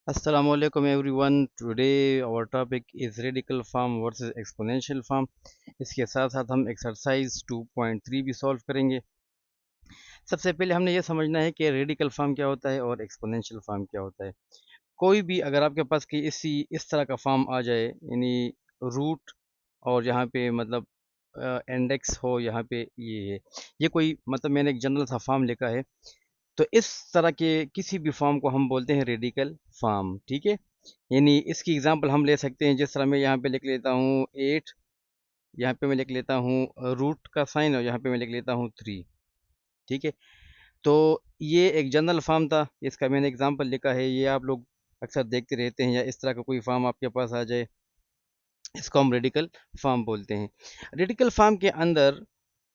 Assalamu alaikum everyone. Today our topic is radical form versus exponential form. इसके साथ साथ हम एक्सरसाइज 2.3 भी सॉल्व करेंगे। सबसे पहले हमने ये समझना है कि रेडिकल फॉर्म क्या होता है और एक्सपोनेंशियल फॉर्म क्या होता है। कोई भी अगर आपके पास कि इस तरह का फॉर्म आ जाए, यानी रूट और यहाँ पे मतलब इंडेक्स हो, यहाँ पे ये है, ये कोई मतलब मैंने एक जनरल सा फॉर्म लिखा है। तो इस तरह के किसी भी फॉर्म को हम बोलते हैं रेडिकल फॉर्म। ठीक है, यानी इसकी एग्जांपल हम ले सकते हैं, जिस तरह मैं यहाँ पे लिख लेता हूँ 8, यहाँ पे मैं लिख लेता हूँ रूट का साइन और यहाँ पे मैं लिख लेता हूँ 3। ठीक है, तो ये एक जनरल फॉर्म था, इसका मैंने एग्जांपल लिखा है। ये आप लोग अक्सर देखते रहते हैं, या इस तरह का कोई फॉर्म आपके पास आ जाए, इसको हम रेडिकल फॉर्म बोलते हैं। रेडिकल फॉर्म के अंदर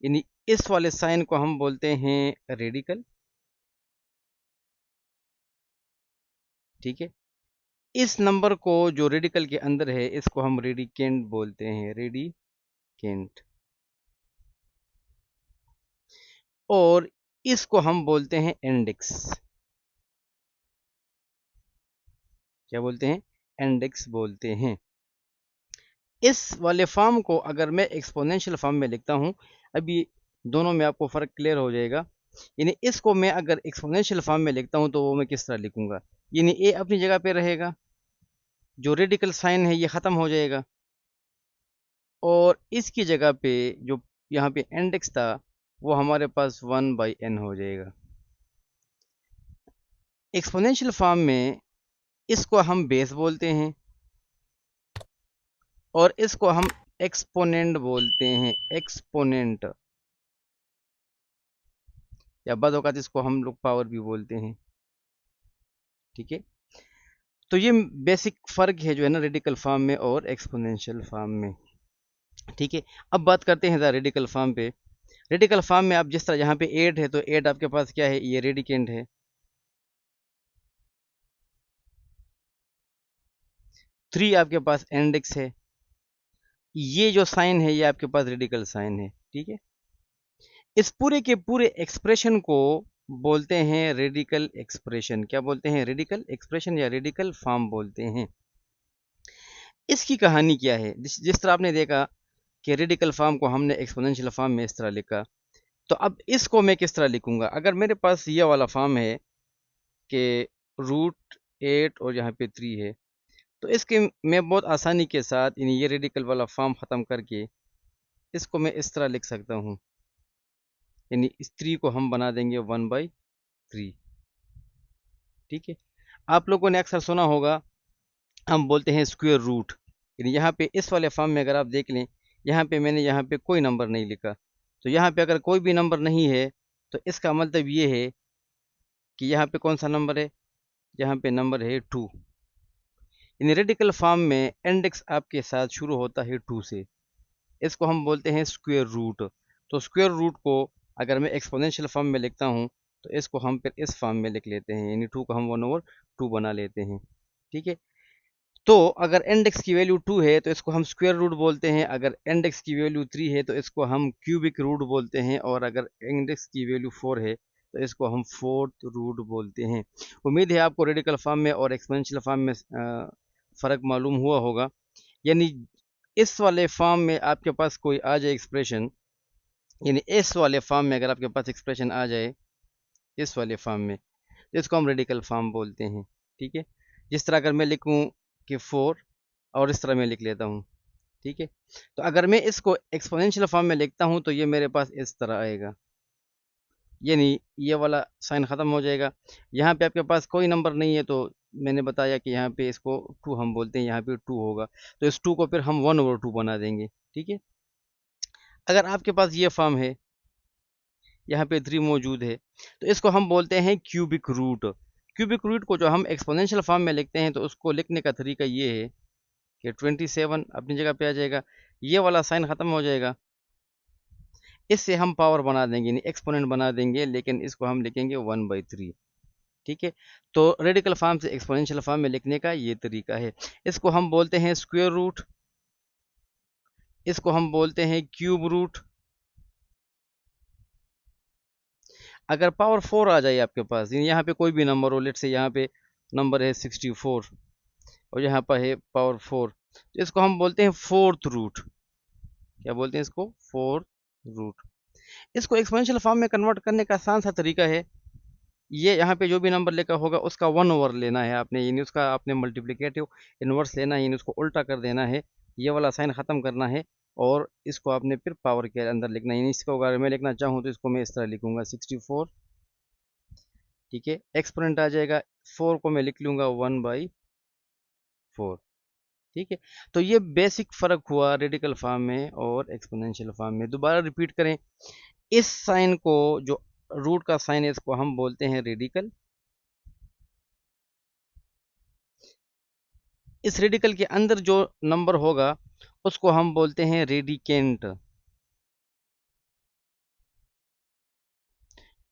यानी इस वाले साइन को हम बोलते हैं रेडिकल। ठीक है, इस नंबर को जो रेडिकल के अंदर है इसको हम रेडिकेंट बोलते हैं, रेडिकेंट। और इसको हम बोलते हैं इंडेक्स। क्या बोलते हैं? इंडेक्स बोलते हैं। इस वाले फॉर्म को अगर मैं एक्सपोनेंशियल फॉर्म में लिखता हूं, अभी दोनों में आपको फर्क क्लियर हो जाएगा। यानी इसको मैं अगर एक्सपोनेंशियल फॉर्म में लिखता हूं तो वो मैं किस तरह लिखूंगा, यानी ए अपनी जगह पे रहेगा, जो रेडिकल साइन है ये खत्म हो जाएगा, और इसकी जगह पे जो यहाँ पे इंडेक्स था वो हमारे पास 1/n हो जाएगा। एक्सपोनेंशियल फॉर्म में इसको हम बेस बोलते हैं और इसको हम एक्सपोनेंट बोलते हैं, एक्सपोनेंट, या बाद औक़ात इसको हम लोग पावर भी बोलते हैं। ठीक है, तो ये बेसिक फर्क है जो है ना रेडिकल फॉर्म में और एक्सपोनेंशियल फॉर्म में। ठीक है, अब बात करते हैं ज़रा रेडिकल फॉर्म पे। रेडिकल फॉर्म में आप जिस तरह यहाँ पे 8 है, तो 8 आपके पास क्या है? ये रेडिकेंट है। 3 आपके पास इंडेक्स है। ये जो साइन है ये आपके पास रेडिकल साइन है। ठीक है, इस पूरे के पूरे एक्सप्रेशन को बोलते हैं रेडिकल एक्सप्रेशन। क्या बोलते हैं? रेडिकल एक्सप्रेशन या रेडिकल फॉर्म बोलते हैं। इसकी कहानी क्या है? जिस तरह आपने देखा कि रेडिकल फॉर्म को हमने एक्सपोनेंशियल फॉर्म में इस तरह लिखा, तो अब इसको मैं किस तरह लिखूंगा? अगर मेरे पास ये वाला फॉर्म है कि रूट 8 और यहाँ पे 3 है, तो इसके मैं बहुत आसानी के साथ यानी ये रेडिकल वाला फॉर्म ख़त्म करके इसको मैं इस तरह लिख सकता हूँ, यानी इस 3 को हम बना देंगे 1/3। ठीक है, आप लोगों ने अक्सर सुना होगा, हम बोलते हैं स्क्वायर रूट। यानी यहाँ पे इस वाले फॉर्म में अगर आप देख लें, यहाँ पे मैंने यहाँ पे कोई नंबर नहीं लिखा, तो यहाँ पे अगर कोई भी नंबर नहीं है तो इसका मतलब ये है कि यहाँ पे कौन सा नंबर है? यहाँ पे नंबर है 2। इन रेडिकल फॉर्म में इंडेक्स आपके साथ शुरू होता है 2 से, इसको हम बोलते हैं स्क्वायर रूट। तो स्क्वायर रूट को अगर मैं एक्सपोनेंशियल फॉर्म में लिखता हूँ तो इसको हम फिर इस फॉर्म में लिख लेते हैं, यानी 2 को हम 1/2 बना लेते हैं। ठीक है, तो अगर इंडेक्स की वैल्यू 2 है तो इसको हम स्क्वायर रूट बोलते हैं, अगर इंडेक्स की वैल्यू 3 है तो इसको हम क्यूबिक रूट बोलते हैं, और अगर इंडेक्स की वैल्यू 4 है तो इसको हम फोर्थ रूट बोलते हैं। उम्मीद है आपको रेडिकल फॉर्म में और एक्सपोनेंशियल फॉर्म में फ़र्क मालूम हुआ होगा। यानी इस वाले फॉर्म में आपके पास कोई आ जाए एक्सप्रेशन, यानी इस वाले फॉर्म में अगर आपके पास एक्सप्रेशन आ जाए इस वाले फॉर्म में, तो इसको हम रेडिकल फॉर्म बोलते हैं। ठीक है, जिस तरह अगर मैं लिखूं कि 4 और इस तरह मैं लिख लेता हूँ। ठीक है, तो अगर मैं इसको एक्सपोनेंशियल फॉर्म में लिखता हूँ तो ये मेरे पास इस तरह आएगा, यानी ये वाला साइन ख़त्म हो जाएगा। यहाँ पे आपके पास कोई नंबर नहीं है, तो मैंने बताया कि यहाँ पे इसको 2 हम बोलते हैं, यहाँ पे 2 होगा, तो इस 2 को फिर हम 1/2 बना देंगे। ठीक है, अगर आपके पास ये फॉर्म है, यहाँ पे 3 मौजूद है, तो इसको हम बोलते हैं क्यूबिक रूट। क्यूबिक रूट को जो हम एक्सपोनेंशियल फॉर्म में लिखते हैं तो उसको लिखने का तरीका ये है कि 27 अपनी जगह पे आ जाएगा, ये वाला साइन ख़त्म हो जाएगा, इससे हम पावर बना देंगे यानी एक्सपोनेंट बना देंगे, लेकिन इसको हम लिखेंगे 1/3। ठीक है, तो रेडिकल फॉर्म से एक्सपोनेंशियल फॉर्म में लिखने का ये तरीका है। इसको हम बोलते हैं स्क्वायर रूट, इसको हम बोलते हैं क्यूब रूट। अगर पावर 4 आ जाए आपके पास, यानी यहाँ पे कोई भी नंबर हो, लेट से यहाँ पे नंबर है 64 और यहाँ पर है पावर 4, तो इसको हम बोलते हैं फोर्थ रूट। क्या बोलते हैं इसको? Fourth root. इसको एक्सपोनेंशियल फॉर्म में कन्वर्ट करने का आसान सा तरीका है, ये यहाँ पे जो भी नंबर लिखा होगा उसका 1 ओवर लेना है आपने, यानी उसका आपने मल्टीप्लिकेटिव इन्वर्स लेना है, यानी उसको उल्टा कर देना है, ये वाला साइन ख़त्म करना है और इसको आपने फिर पावर के अंदर लिखना है। यानी इसको अगर मैं लिखना चाहूँ तो इसको मैं इस तरह लिखूंगा 64, ठीक है, एक्सपोनेंट आ जाएगा 4 को मैं लिख लूँगा 1/4, ठीक है। तो ये बेसिक फ़र्क हुआ रेडिकल फॉर्म में और एक्सपोनेंशियल फॉर्म में। दोबारा रिपीट करें, इस साइन को, जो रूट का साइन है, इसको हम बोलते हैं रेडिकल। इस रेडिकल के अंदर जो नंबर होगा उसको हम बोलते हैं रेडिकेंट,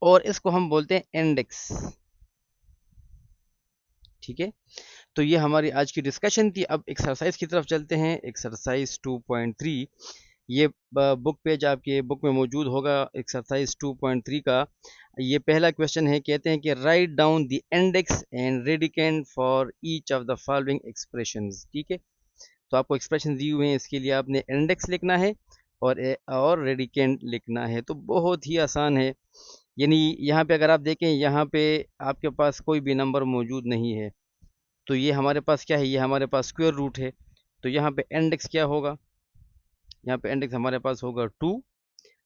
और इसको हम बोलते हैं इंडेक्स, ठीक है। तो ये हमारी आज की डिस्कशन थी। अब एक्सरसाइज की तरफ चलते हैं। एक्सरसाइज 2.3, ये बुक पेज आपके बुक में मौजूद होगा। एक्सरसाइज 2.3 का ये पहला क्वेश्चन है, कहते हैं कि write down the index and radicand for each of the following expressions, ठीक है। तो आपको एक्सप्रेशन दी हुए हैं, इसके लिए आपने इंडेक्स लिखना है और रेडिकेंट लिखना है। तो बहुत ही आसान है, यानी यहाँ पे अगर आप देखें, यहाँ पे आपके पास कोई भी नंबर मौजूद नहीं है, तो ये हमारे पास क्या है, ये हमारे पास स्क्वायर रूट है। तो यहाँ पे इंडेक्स क्या होगा, यहाँ पे इंडेक्स हमारे पास होगा 2।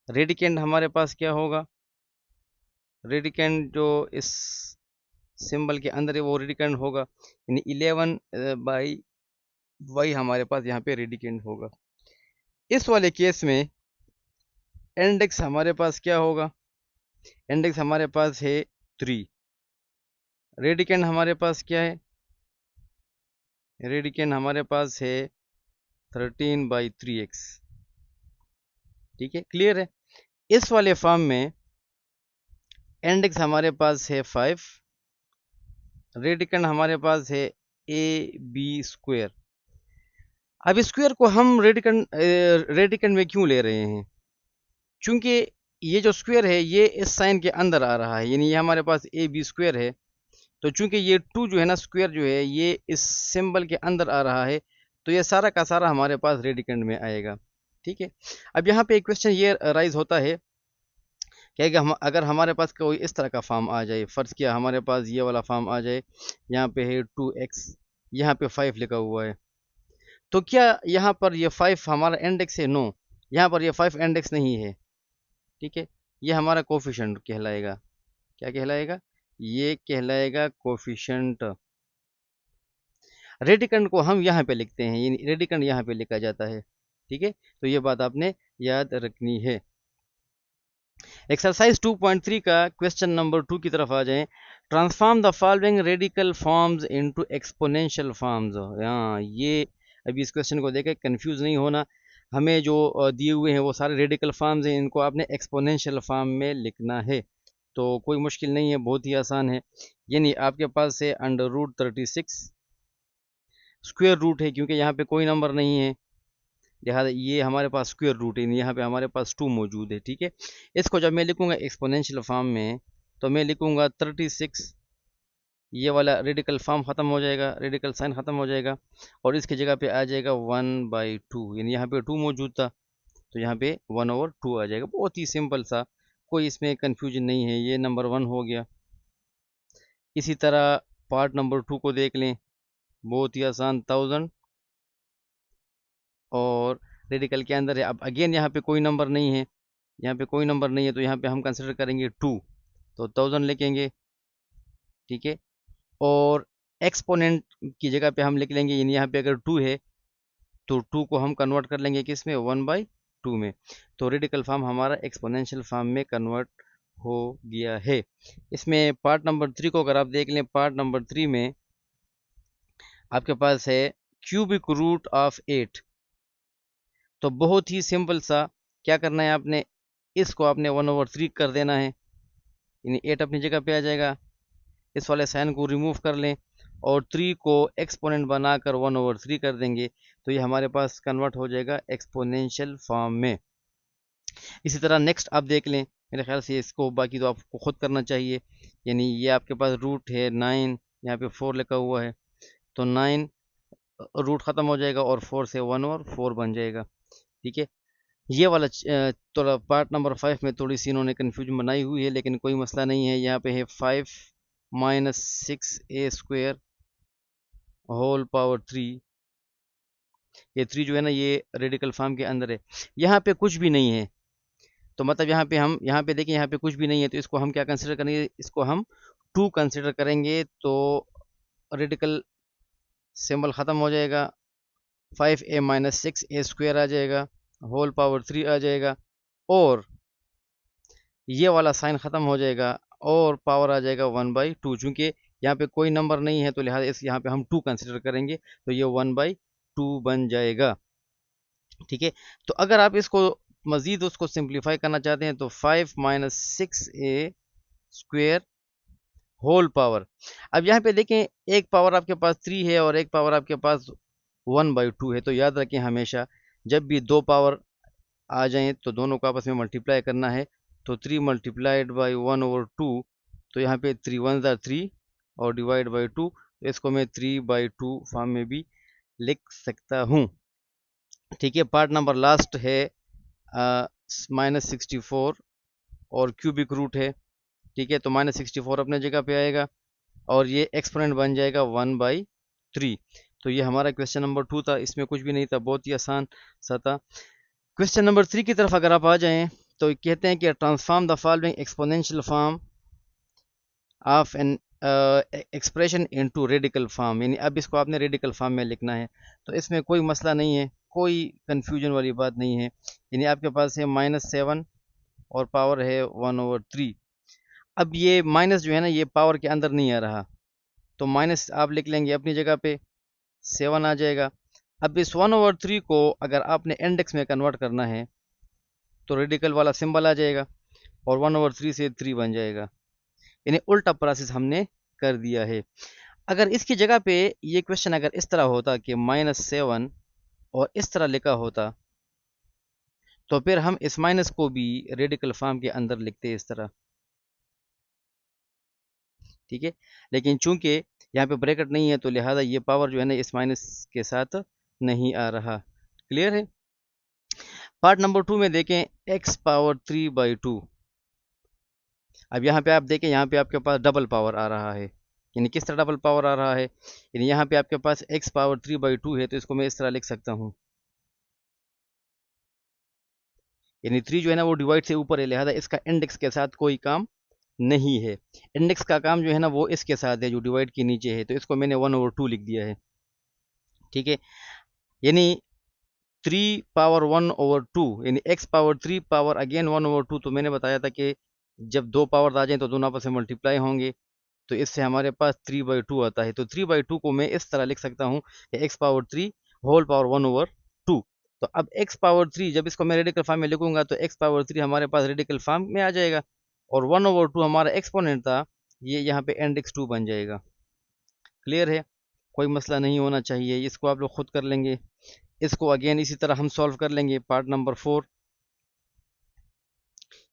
रेडिकेंट हमारे पास क्या होगा, रेडिकेंट जो इस सिंबल के अंदर है वो रेडिकेंट होगा, यानी 11/y हमारे पास यहाँ पे रेडिकेंट होगा। इस वाले केस में इंडेक्स हमारे पास क्या होगा, इंडेक्स हमारे पास है 3। रेडिकेंट हमारे पास क्या है, रेडिकेंट हमारे पास है 13/3x, ठीक है, क्लियर है। इस वाले फॉर्म में इंडेक्स हमारे पास है 5, रेडिकेंट हमारे पास है ab²। अब स्क्वायर को हम रेडिकेंट में क्यों ले रहे हैं, क्योंकि ये जो स्क्वायर है ये इस साइन के अंदर आ रहा है, यानी ये हमारे पास ab² है। तो चूंकि ये 2 जो है ना, स्क्वायर जो है ये इस सिंबल के अंदर आ रहा है, तो ये सारा का सारा हमारे पास रेडिकेंट में आएगा, ठीक है। अब यहाँ पे एक क्वेश्चन ये राइज होता है कि हम अगर हमारे पास कोई इस तरह का फॉर्म आ जाए, फ़र्ज़ किया हमारे पास ये वाला फॉर्म आ जाए, यहाँ पे है 2x, यहाँ पे 5 लिखा हुआ है, तो क्या यहाँ पर ये 5 हमारा इंडेक्स है? नो, यहाँ पर ये 5 इंडेक्स नहीं है, ठीक है। ये हमारा कोफिशिएंट कहलाएगा। क्या कहलाएगा? ये कहलाएगा कोफिशिएंट। रेडिकेंट को हम यहाँ पे लिखते हैं, यानी रेडिकेंट यहाँ पे लिखा जाता है, ठीक है। तो ये बात आपने याद रखनी है। एक्सरसाइज 2.3 का क्वेश्चन नंबर 2 की तरफ आ जाएं। Transform the following radical forms into exponential forms. हाँ, ये अभी इस क्वेश्चन को देकर कंफ्यूज नहीं होना, हमें जो दिए हुए हैं वो सारे रेडिकल फॉर्म्स हैं, इनको आपने एक्सपोनेंशियल फॉर्म में लिखना है। तो कोई मुश्किल नहीं है, बहुत ही आसान है। यानी आपके पास है √36, स्क्वायर रूट है क्योंकि यहाँ पे कोई नंबर नहीं है, लिहाजा ये हमारे पास स्क्वायर रूट है, यहाँ पे हमारे पास 2 मौजूद है, ठीक है। इसको जब मैं लिखूंगा एक्सपोनेंशियल फॉर्म में, तो मैं लिखूंगा 36, ये वाला रेडिकल फॉर्म ख़त्म हो जाएगा, रेडिकल साइन ख़त्म हो जाएगा, और इसकी जगह पे आ जाएगा 1/2, यानी यहाँ पे 2 मौजूद था तो यहाँ पे 1/2 आ जाएगा। बहुत ही सिंपल सा, कोई इसमें कन्फ्यूजन नहीं है, ये नंबर 1 हो गया। इसी तरह पार्ट नंबर 2 को देख लें, बहुत ही आसान, 1000 और रेडिकल के अंदर है। अब अगेन यहाँ पे कोई नंबर नहीं है, यहाँ पे कोई नंबर नहीं है, तो यहाँ पे हम कंसिडर करेंगे 2, तो 1000 लिखेंगे, ठीक है। और एक्सपोनेंट की जगह पे हम लिख लेंगे, यानी यहाँ पे अगर 2 है तो 2 को हम कन्वर्ट कर लेंगे किस में, 1/2 में। तो रेडिकल फॉर्म हमारा एक्सपोनेंशियल फॉर्म में कन्वर्ट हो गया है। इसमें पार्ट नंबर 3 को अगर आप देख लें, पार्ट नंबर 3 में आपके पास है क्यूबिक रूट ऑफ 8। तो बहुत ही सिंपल सा, क्या करना है आपने, इसको आपने 1/3 कर देना है, यानी 8 अपनी जगह पे आ जाएगा। इस वाले साइन को रिमूव कर लें और 3 को एक्सपोनेंट बनाकर 1/3 कर देंगे, तो ये हमारे पास कन्वर्ट हो जाएगा एक्सपोनेंशियल फॉर्म में। इसी तरह नेक्स्ट आप देख लें, मेरे ख्याल से इसको बाकी तो आपको खुद करना चाहिए, यानी ये आपके पास रूट है 9, यहाँ पे 4 लिखा हुआ है, तो 9 रूट ख़त्म हो जाएगा और 4 से 1 और 4 बन जाएगा। ठीक है, ये वाला थोड़ा पार्ट नंबर 5 में थोड़ी सी इन्होंने कन्फ्यूजन बनाई हुई है, लेकिन कोई मसला नहीं है। यहाँ पे है 5 माइनस 6a² होल पावर 3। ये 3 जो है ना, ये रेडिकल फॉर्म के अंदर है, यहाँ पे कुछ भी नहीं है। तो मतलब यहाँ पे देखिए, यहाँ पे कुछ भी नहीं है, तो इसको हम क्या कंसिडर करेंगे, इसको हम 2 कंसिडर करेंगे। तो रेडिकल सिंबल ख़त्म हो जाएगा, 5a माइनस 6a² आ जाएगा, होल पावर 3 आ जाएगा, और ये वाला साइन ख़त्म हो जाएगा और पावर आ जाएगा 1/2। चूँकि यहाँ पे कोई नंबर नहीं है तो लिहाजा इस यहाँ पे हम 2 कंसिडर करेंगे, तो ये 1/2 बन जाएगा। ठीक है, तो अगर आप इसको मज़ीद उसको सिंप्लीफाई करना चाहते हैं तो 5 माइनस 6a² होल पावर। अब यहाँ पे देखें, एक पावर आपके पास 3 है और एक पावर आपके पास 1/2 है, तो याद रखें हमेशा जब भी दो पावर आ जाएं तो दोनों को आपस में मल्टीप्लाई करना है। तो 3 मल्टीप्लाइड बाई 1/2, तो यहाँ पे 3 1 ज़ा 3 और डिवाइड बाई 2, तो इसको मैं 3/2 फॉर्म में भी लिख सकता हूँ। ठीक है, पार्ट नंबर लास्ट है -64 और क्यूबिक रूट है। ठीक है, तो -64 अपने जगह पे आएगा और ये एक्सपोनेंट बन जाएगा 1/3। तो ये हमारा क्वेश्चन नंबर 2 था, इसमें कुछ भी नहीं था, बहुत ही आसान सा था। क्वेश्चन नंबर 3 की तरफ अगर आप आ जाएं तो कहते हैं कि transform the following exponential form of an expression into radical form, यानी अब इसको आपने रेडिकल फॉर्म में लिखना है। तो इसमें कोई मसला नहीं है, कोई कन्फ्यूजन वाली बात नहीं है। यानी आपके पास है -7 और पावर है 1/3। अब ये माइनस जो है ना, ये पावर के अंदर नहीं आ रहा, तो माइनस आप लिख लेंगे अपनी जगह पे, 7 आ जाएगा। अब इस 1/3 को अगर आपने इंडेक्स में कन्वर्ट करना है तो रेडिकल वाला सिंबल आ जाएगा और 1/3 से 3 बन जाएगा, यानी उल्टा प्रोसेस हमने कर दिया है। अगर इसकी जगह पे ये क्वेश्चन अगर इस तरह होता कि -7 और इस तरह लिखा होता, तो फिर हम इस माइनस को भी रेडिकल फॉर्म के अंदर लिखते इस तरह। ठीक है, लेकिन चूंकि यहाँ पे ब्रैकेट नहीं है तो लिहाजा ये पावर जो है ना इस माइनस के साथ नहीं आ रहा। क्लियर है। पार्ट नंबर 2 में देखें, x पावर 3/2। अब यहाँ पे आप देखें, यहाँ पे आपके पास डबल पावर आ रहा है। यानी किस तरह डबल पावर आ रहा है, यानी यहाँ पे आपके पास x पावर 3/2 है, तो इसको मैं इस तरह लिख सकता हूँ। यानी 3 जो है ना वो डिवाइड से ऊपर है, लिहाजा इसका इंडेक्स के साथ कोई काम नहीं है। इंडेक्स का काम जो है ना वो इसके साथ है जो डिवाइड के नीचे है, तो इसको मैंने 1/2 लिख दिया है। ठीक है, यानी 3 पावर 1/2, यानी x पावर 3 पावर अगेन 1/2। तो मैंने बताया था कि जब दो पावर आ जाएं तो दोनों आपस में मल्टीप्लाई होंगे, तो इससे हमारे पास 3/2 आता है। तो 3/2 को मैं इस तरह लिख सकता हूँ कि x पावर 3 होल पावर 1/2। तो अब x पावर 3 जब इसको मैं रेडिकल फॉर्म में लिखूंगा तो x पावर 3 हमारे पास रेडिकल फॉर्म में आ जाएगा, और 1/2 हमारा एक्सपोनेंट था, ये यहाँ पे इंडेक्स 2 बन जाएगा। क्लियर है, कोई मसला नहीं होना चाहिए, इसको आप लोग खुद कर लेंगे। इसको अगेन इसी तरह हम सॉल्व कर लेंगे। पार्ट नंबर 4,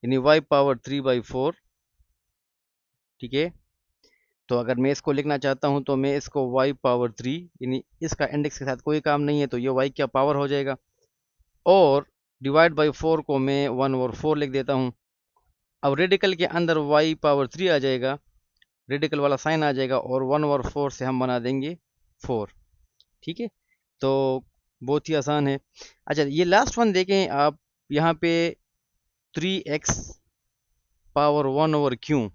यानी y पावर 3/4। ठीक है, तो अगर मैं इसको लिखना चाहता हूं तो मैं इसको y पावर 3, यानी इसका इंडेक्स के साथ कोई काम नहीं है तो ये y क्या पावर हो जाएगा, और डिवाइड बाई 4 को मैं 1/4 लिख देता हूं। अब रेडिकल के अंदर y पावर 3 आ जाएगा, रेडिकल वाला साइन आ जाएगा, और 1/4 से हम बना देंगे 4। ठीक है, तो बहुत ही आसान है। अच्छा, ये लास्ट वन देखें आप, यहाँ पे 3x पावर 1/q,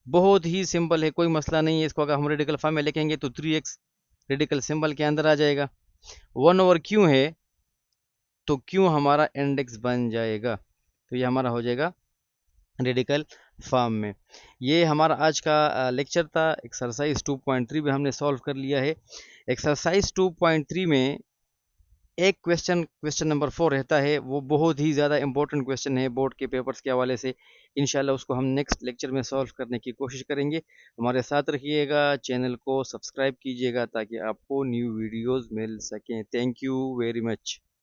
बहुत ही सिंपल है, कोई मसला नहीं है। इसको अगर हम रेडिकल फॉर्म में लिखेंगे तो 3x रेडिकल सिंबल के अंदर आ जाएगा, 1/q है तो q हमारा इंडेक्स बन जाएगा, तो ये हमारा हो जाएगा रेडिकल फॉर्म में। ये हमारा आज का लेक्चर था। एक्सरसाइज 2.3 भी हमने सॉल्व कर लिया है। एक्सरसाइज 2.3 में एक क्वेश्चन नंबर 4 रहता है, वो बहुत ही ज़्यादा इंपॉर्टेंट क्वेश्चन है बोर्ड के पेपर्स के हवाले से। इंशाल्लाह उसको हम नेक्स्ट लेक्चर में सॉल्व करने की कोशिश करेंगे। हमारे साथ रखिएगा, चैनल को सब्सक्राइब कीजिएगा ताकि आपको न्यू वीडियोस मिल सकें। Thank you very much.